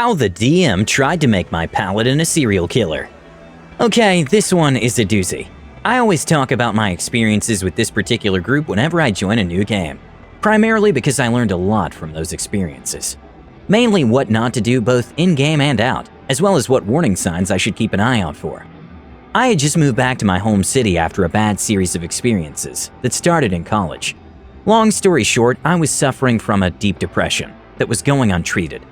How the DM tried to make my Paladin a serial killer. Okay, this one is a doozy. I always talk about my experiences with this particular group whenever I join a new game, primarily because I learned a lot from those experiences. Mainly what not to do both in-game and out, as well as what warning signs I should keep an eye out for. I had just moved back to my home city after a bad series of experiences that started in college. Long story short, I was suffering from a deep depression that was going untreated.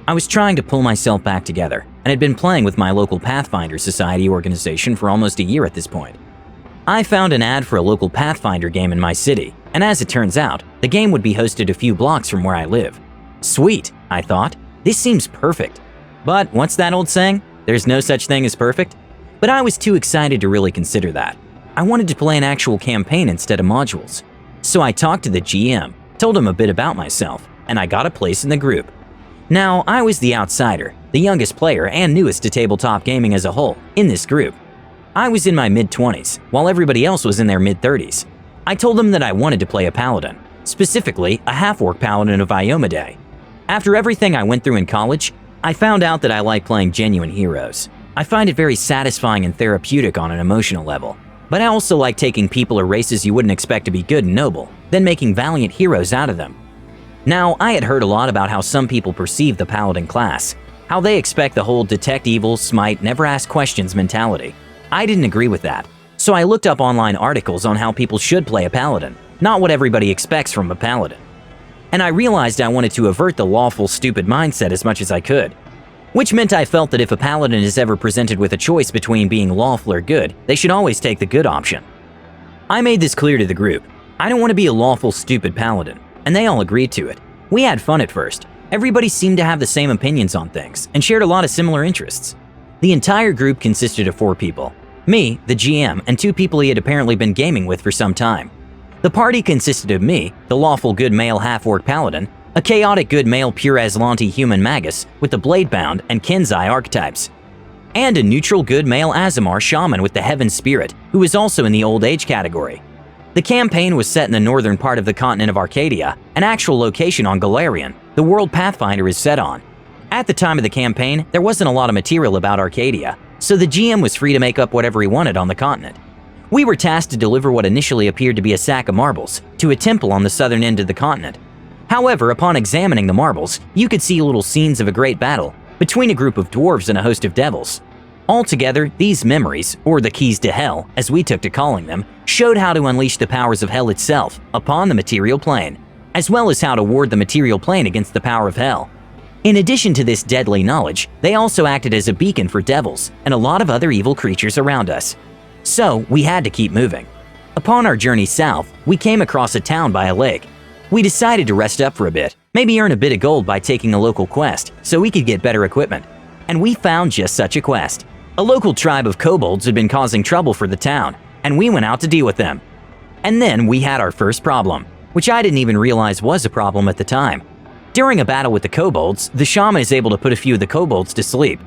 I was trying to pull myself back together and had been playing with my local Pathfinder Society organization for almost a year at this point. I found an ad for a local Pathfinder game in my city, and as it turns out, the game would be hosted a few blocks from where I live. Sweet, I thought. This seems perfect. But what's that old saying? There's no such thing as perfect? But I was too excited to really consider that. I wanted to play an actual campaign instead of modules. So I talked to the GM, told him a bit about myself, and I got a place in the group. Now, I was the outsider, the youngest player and newest to tabletop gaming as a whole in this group. I was in my mid-20s, while everybody else was in their mid-30s. I told them that I wanted to play a Paladin, specifically a half-orc Paladin of Iomedae. After everything I went through in college, I found out that I like playing genuine heroes. I find it very satisfying and therapeutic on an emotional level. But I also like taking people or races you wouldn't expect to be good and noble, then making valiant heroes out of them. Now, I had heard a lot about how some people perceive the Paladin class, how they expect the whole detect evil, smite, never ask questions mentality. I didn't agree with that, so I looked up online articles on how people should play a Paladin, not what everybody expects from a Paladin. And I realized I wanted to avert the lawful, stupid mindset as much as I could, which meant I felt that if a Paladin is ever presented with a choice between being lawful or good, they should always take the good option. I made this clear to the group. I don't want to be a lawful, stupid Paladin, and they all agreed to it. We had fun at first. Everybody seemed to have the same opinions on things and shared a lot of similar interests. The entire group consisted of 4 people. Me, the GM, and 2 people he had apparently been gaming with for some time. The party consisted of me, the lawful good male half-orc Paladin, a chaotic good male pure Aslanti human magus with the Bladebound and Kenzai archetypes, and a neutral good male Aasimar shaman with the Heaven Spirit, who was also in the Old Age category. The campaign was set in the northern part of the continent of Arcadia, an actual location on Galarian, the world Pathfinder is set on. At the time of the campaign, there wasn't a lot of material about Arcadia, so the GM was free to make up whatever he wanted on the continent. We were tasked to deliver what initially appeared to be a sack of marbles to a temple on the southern end of the continent. However, upon examining the marbles, you could see little scenes of a great battle between a group of dwarves and a host of devils. Altogether, these memories, or the keys to hell, as we took to calling them, showed how to unleash the powers of hell itself upon the material plane, as well as how to ward the material plane against the power of hell. In addition to this deadly knowledge, they also acted as a beacon for devils and a lot of other evil creatures around us. So, we had to keep moving. Upon our journey south, we came across a town by a lake. We decided to rest up for a bit, maybe earn a bit of gold by taking a local quest so we could get better equipment. And we found just such a quest. A local tribe of kobolds had been causing trouble for the town, and we went out to deal with them. And then we had our first problem, which I didn't even realize was a problem at the time. During a battle with the kobolds, the shaman is able to put a few of the kobolds to sleep.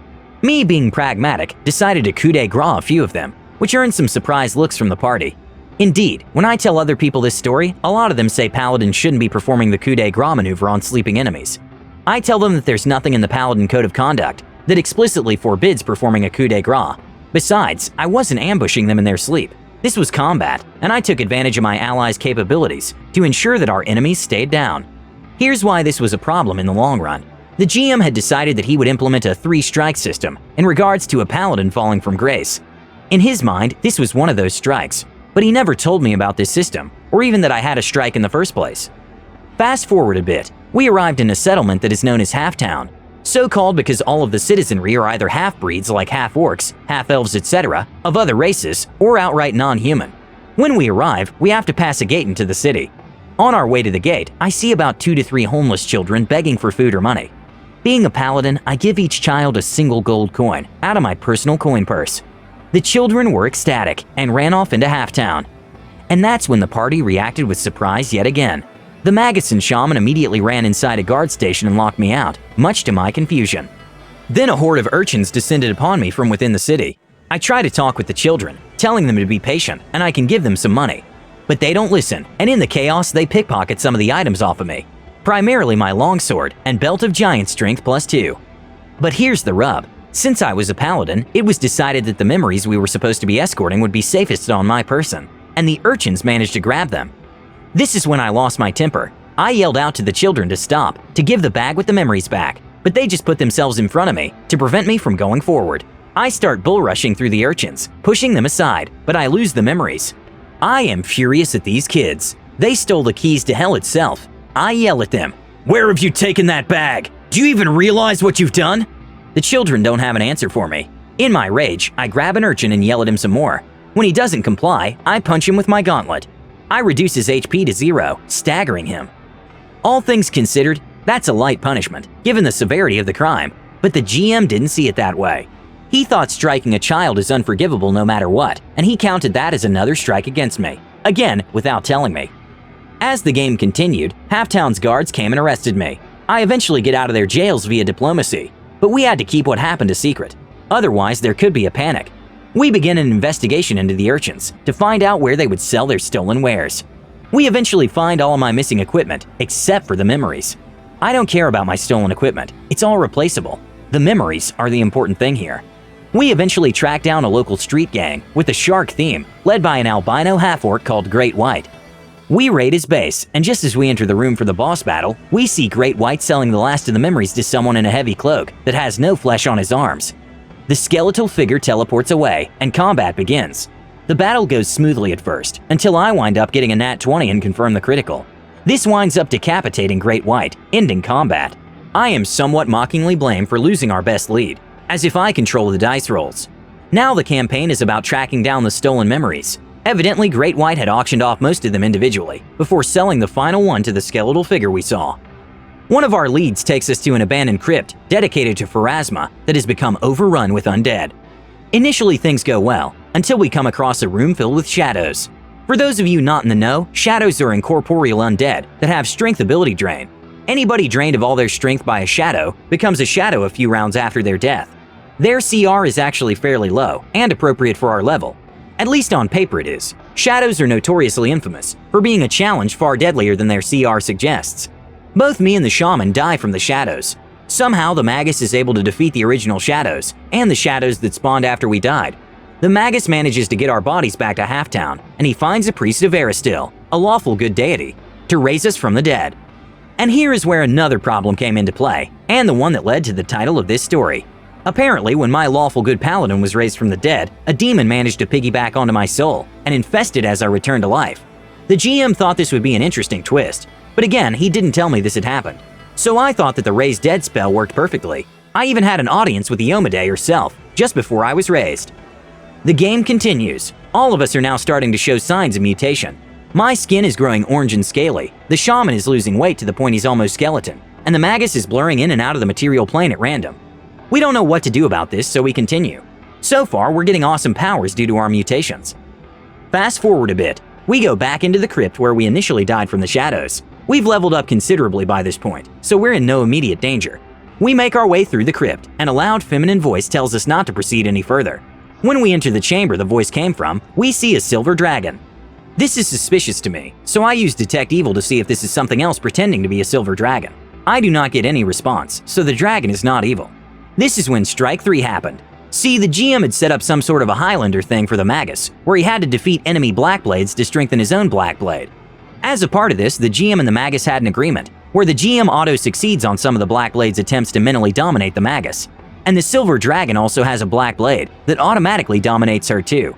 Me, being pragmatic, decided to coup de grace a few of them, which earned some surprised looks from the party. Indeed, when I tell other people this story, a lot of them say Paladins shouldn't be performing the coup de grace maneuver on sleeping enemies. I tell them that there's nothing in the Paladin Code of Conduct that explicitly forbids performing a coup de grace. Besides, I wasn't ambushing them in their sleep. This was combat, and I took advantage of my allies' capabilities to ensure that our enemies stayed down. Here's why this was a problem in the long run. The GM had decided that he would implement a 3-strike system in regards to a Paladin falling from grace. In his mind, this was one of those strikes, but he never told me about this system, or even that I had a strike in the first place. Fast forward a bit, we arrived in a settlement that is known as Halftown, so called because all of the citizenry are either half-breeds like half-orcs, half-elves, etc., of other races, or outright non-human. When we arrive, we have to pass a gate into the city. On our way to the gate, I see about 2 to 3 homeless children begging for food or money. Being a paladin, I give each child a single gold coin out of my personal coin purse. The children were ecstatic and ran off into Halftown. And that's when the party reacted with surprise yet again. The Magus and Shaman immediately ran inside a guard station and locked me out, much to my confusion. Then a horde of urchins descended upon me from within the city. I try to talk with the children, telling them to be patient and I can give them some money. But they don't listen, and in the chaos they pickpocket some of the items off of me, primarily my longsword and belt of giant strength +2. But here's the rub. Since I was a paladin, it was decided that the memories we were supposed to be escorting would be safest on my person, and the urchins managed to grab them. This is when I lost my temper. I yelled out to the children to stop, to give the bag with the memories back, but they just put themselves in front of me to prevent me from going forward. I start bull rushing through the urchins, pushing them aside, but I lose the memories. I am furious at these kids. They stole the keys to hell itself. I yell at them, "Where have you taken that bag? Do you even realize what you've done?" The children don't have an answer for me. In my rage, I grab an urchin and yell at him some more. When he doesn't comply, I punch him with my gauntlet. I reduce his HP to 0, staggering him. All things considered, that's a light punishment, given the severity of the crime, but the GM didn't see it that way. He thought striking a child is unforgivable no matter what, and he counted that as another strike against me, again without telling me. As the game continued, Halftown's guards came and arrested me. I eventually get out of their jails via diplomacy, but we had to keep what happened a secret. Otherwise, there could be a panic. We begin an investigation into the urchins to find out where they would sell their stolen wares. We eventually find all of my missing equipment, except for the memories. I don't care about my stolen equipment, it's all replaceable. The memories are the important thing here. We eventually track down a local street gang with a shark theme, led by an albino half-orc called Great White. We raid his base, and just as we enter the room for the boss battle, we see Great White selling the last of the memories to someone in a heavy cloak that has no flesh on his arms. The skeletal figure teleports away, and combat begins. The battle goes smoothly at first, until I wind up getting a nat 20 and confirm the critical. This winds up decapitating Great White, ending combat. I am somewhat mockingly blamed for losing our best lead, as if I control the dice rolls. Now the campaign is about tracking down the stolen memories. Evidently, Great White had auctioned off most of them individually, before selling the final one to the skeletal figure we saw. One of our leads takes us to an abandoned crypt dedicated to Pharasma that has become overrun with undead. Initially things go well, until we come across a room filled with shadows. For those of you not in the know, shadows are incorporeal undead that have strength ability drain. Anybody drained of all their strength by a shadow becomes a shadow a few rounds after their death. Their CR is actually fairly low, and appropriate for our level. At least on paper it is. Shadows are notoriously infamous for being a challenge far deadlier than their CR suggests. Both me and the shaman die from the shadows. Somehow the magus is able to defeat the original shadows, and the shadows that spawned after we died. The magus manages to get our bodies back to Halftown, and he finds a priest of Aristil, a lawful good deity, to raise us from the dead. And here is where another problem came into play, and the one that led to the title of this story. Apparently, when my lawful good paladin was raised from the dead, a demon managed to piggyback onto my soul and infest it as I returned to life. The GM thought this would be an interesting twist, but again, he didn't tell me this had happened. So I thought that the Raise Dead spell worked perfectly. I even had an audience with the Omade herself, just before I was raised. The game continues. All of us are now starting to show signs of mutation. My skin is growing orange and scaly, the shaman is losing weight to the point he's almost skeleton, and the magus is blurring in and out of the material plane at random. We don't know what to do about this, so we continue. So far, we're getting awesome powers due to our mutations. Fast forward a bit, we go back into the crypt where we initially died from the shadows. We've leveled up considerably by this point, so we're in no immediate danger. We make our way through the crypt, and a loud feminine voice tells us not to proceed any further. When we enter the chamber the voice came from, we see a silver dragon. This is suspicious to me, so I use Detect Evil to see if this is something else pretending to be a silver dragon. I do not get any response, so the dragon is not evil. This is when Strike 3 happened. See, the GM had set up some sort of a Highlander thing for the Magus, where he had to defeat enemy Blackblades to strengthen his own Blackblade. As a part of this, the GM and the Magus had an agreement, where the GM auto-succeeds on some of the Blackblade's attempts to mentally dominate the Magus. And the Silver Dragon also has a Blackblade that automatically dominates her too.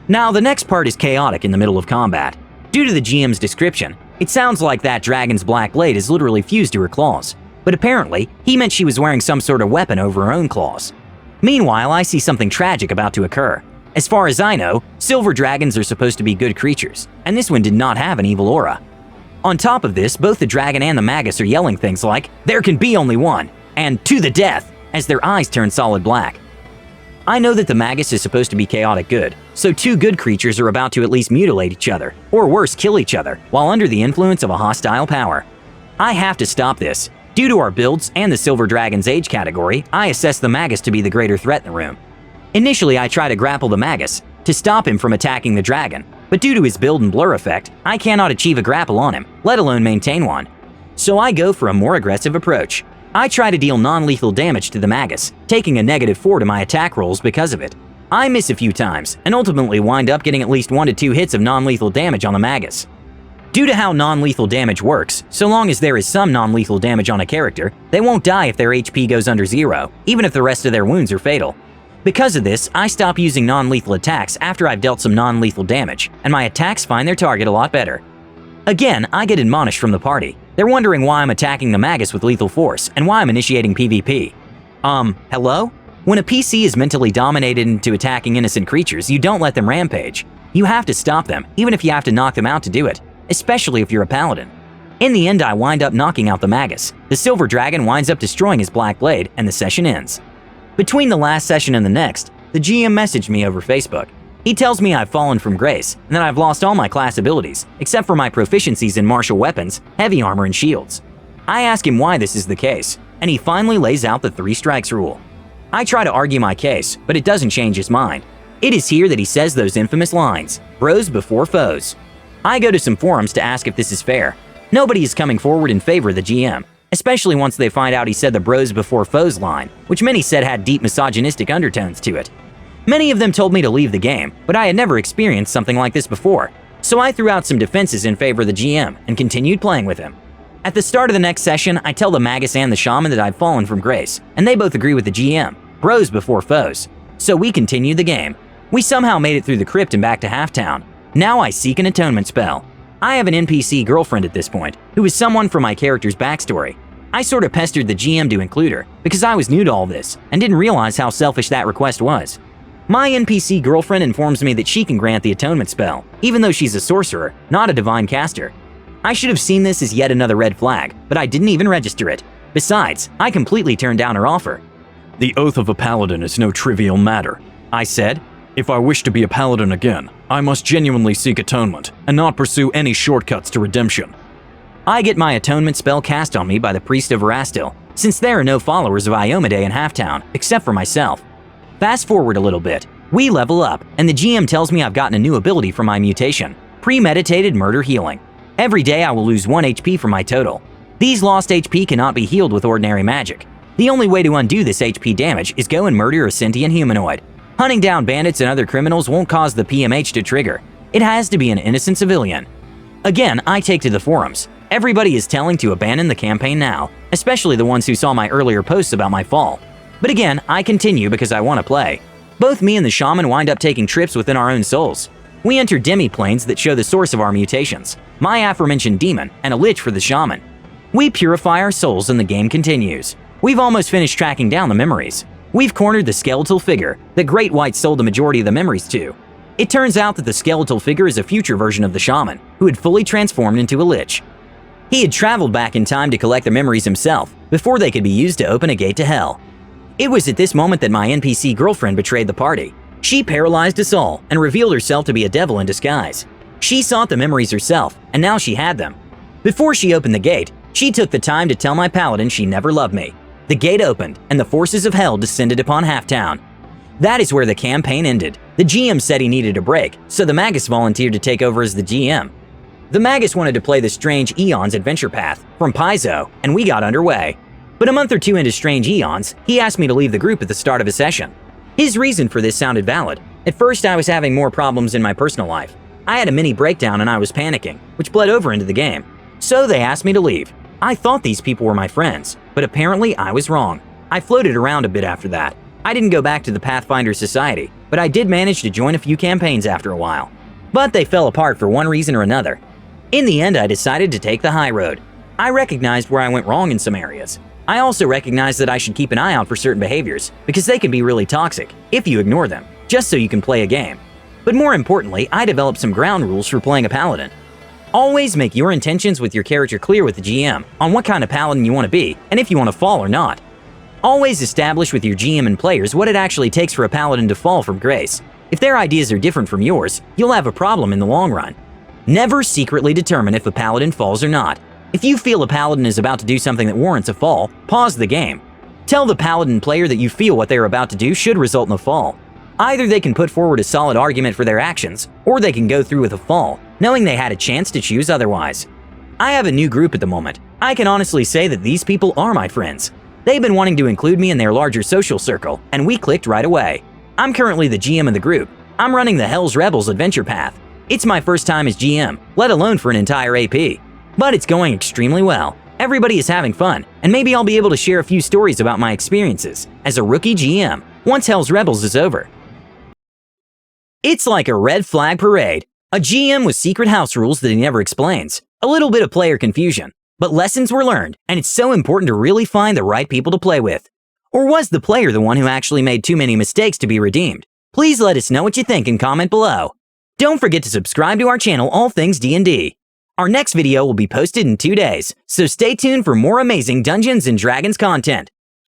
Now, the next part is chaotic in the middle of combat. Due to the GM's description, it sounds like that dragon's Blackblade is literally fused to her claws. But apparently, he meant she was wearing some sort of weapon over her own claws. Meanwhile, I see something tragic about to occur. As far as I know, silver dragons are supposed to be good creatures, and this one did not have an evil aura. On top of this, both the dragon and the magus are yelling things like, "There can be only one," and "To the death," as their eyes turn solid black. I know that the magus is supposed to be chaotic good, so two good creatures are about to at least mutilate each other, or worse, kill each other, while under the influence of a hostile power. I have to stop this. Due to our builds and the Silver Dragon's age category, I assess the Magus to be the greater threat in the room. Initially, I try to grapple the Magus to stop him from attacking the dragon, but due to his build and blur effect, I cannot achieve a grapple on him, let alone maintain one. So I go for a more aggressive approach. I try to deal non-lethal damage to the Magus, taking a -4 to my attack rolls because of it. I miss a few times, and ultimately wind up getting at least 1 to 2 hits of non-lethal damage on the Magus. Due to how non-lethal damage works, so long as there is some non-lethal damage on a character, they won't die if their HP goes under 0, even if the rest of their wounds are fatal. Because of this, I stop using non-lethal attacks after I've dealt some non-lethal damage, and my attacks find their target a lot better. Again, I get admonished from the party. They're wondering why I'm attacking the Magus with lethal force, and why I'm initiating PvP. Hello? When a PC is mentally dominated into attacking innocent creatures, you don't let them rampage. You have to stop them, even if you have to knock them out to do it, especially if you're a Paladin. In the end, I wind up knocking out the Magus. The Silver Dragon winds up destroying his Black Blade, and the session ends. Between the last session and the next, the GM messaged me over Facebook. He tells me I've fallen from grace, and that I've lost all my class abilities, except for my proficiencies in martial weapons, heavy armor, and shields. I ask him why this is the case, and he finally lays out the 3 strikes rule. I try to argue my case, but it doesn't change his mind. It is here that he says those infamous lines, bros before foes. I go to some forums to ask if this is fair. Nobody is coming forward in favor of the GM, especially once they find out he said the bros before foes line, which many said had deep misogynistic undertones to it. Many of them told me to leave the game, but I had never experienced something like this before, so I threw out some defenses in favor of the GM and continued playing with him. At the start of the next session, I tell the Magus and the Shaman that I've fallen from grace, and they both agree with the GM, bros before foes. So we continue the game. We somehow made it through the crypt and back to Halftown. Now I seek an atonement spell. I have an NPC girlfriend at this point, who is someone from my character's backstory. I sort of pestered the GM to include her, because I was new to all this, and didn't realize how selfish that request was. My NPC girlfriend informs me that she can grant the atonement spell, even though she's a sorcerer, not a divine caster. I should have seen this as yet another red flag, but I didn't even register it. Besides, I completely turned down her offer. "The oath of a paladin is no trivial matter," I said. "If I wish to be a paladin again, I must genuinely seek atonement, and not pursue any shortcuts to redemption." I get my atonement spell cast on me by the priest of Erastil, since there are no followers of Iomedae in Halftown, except for myself. Fast forward a little bit, we level up, and the GM tells me I've gotten a new ability for my mutation, Premeditated Murder Healing. Every day I will lose 1 HP from my total. These lost HP cannot be healed with ordinary magic. The only way to undo this HP damage is go and murder a sentient humanoid. Hunting down bandits and other criminals won't cause the PMH to trigger. It has to be an innocent civilian. Again, I take to the forums. Everybody is telling to abandon the campaign now, especially the ones who saw my earlier posts about my fall. But again, I continue because I want to play. Both me and the Shaman wind up taking trips within our own souls. We enter demi-planes that show the source of our mutations, my aforementioned demon, and a lich for the Shaman. We purify our souls and the game continues. We've almost finished tracking down the memories. We've cornered the skeletal figure that Great White sold the majority of the memories to. It turns out that the skeletal figure is a future version of the Shaman, who had fully transformed into a lich. He had traveled back in time to collect the memories himself, before they could be used to open a gate to hell. It was at this moment that my NPC girlfriend betrayed the party. She paralyzed us all and revealed herself to be a devil in disguise. She sought the memories herself, and now she had them. Before she opened the gate, she took the time to tell my paladin she never loved me. The gate opened, and the forces of hell descended upon Halftown. That is where the campaign ended. The GM said he needed a break, so the Magus volunteered to take over as the GM. The Magus wanted to play the Strange Eons adventure path from Paizo, and we got underway. But a month or two into Strange Eons, he asked me to leave the group at the start of a session. His reason for this sounded valid. At first, I was having more problems in my personal life. I had a mini breakdown and I was panicking, which bled over into the game. So they asked me to leave. I thought these people were my friends, but apparently I was wrong. I floated around a bit after that. I didn't go back to the Pathfinder Society, but I did manage to join a few campaigns after a while. But they fell apart for one reason or another. In the end, I decided to take the high road. I recognized where I went wrong in some areas. I also recognized that I should keep an eye out for certain behaviors, because they can be really toxic if you ignore them, just so you can play a game. But more importantly, I developed some ground rules for playing a paladin. Always make your intentions with your character clear with the GM on what kind of paladin you want to be and if you want to fall or not. Always establish with your GM and players what it actually takes for a paladin to fall from grace. If their ideas are different from yours, you'll have a problem in the long run. Never secretly determine if a paladin falls or not. If you feel a paladin is about to do something that warrants a fall, pause the game. Tell the paladin player that you feel what they are about to do should result in a fall. Either they can put forward a solid argument for their actions, or they can go through with a fall, knowing they had a chance to choose otherwise. I have a new group at the moment. I can honestly say that these people are my friends. They've been wanting to include me in their larger social circle, and we clicked right away. I'm currently the GM of the group. I'm running the Hell's Rebels adventure path. It's my first time as GM, let alone for an entire AP. But it's going extremely well. Everybody is having fun, and maybe I'll be able to share a few stories about my experiences as a rookie GM once Hell's Rebels is over. It's like a red flag parade. A GM with secret house rules that he never explains. A little bit of player confusion. But lessons were learned, and it's so important to really find the right people to play with. Or was the player the one who actually made too many mistakes to be redeemed? Please let us know what you think and comment below. Don't forget to subscribe to our channel All Things D&D. Our next video will be posted in 2 days, so stay tuned for more amazing Dungeons & Dragons content.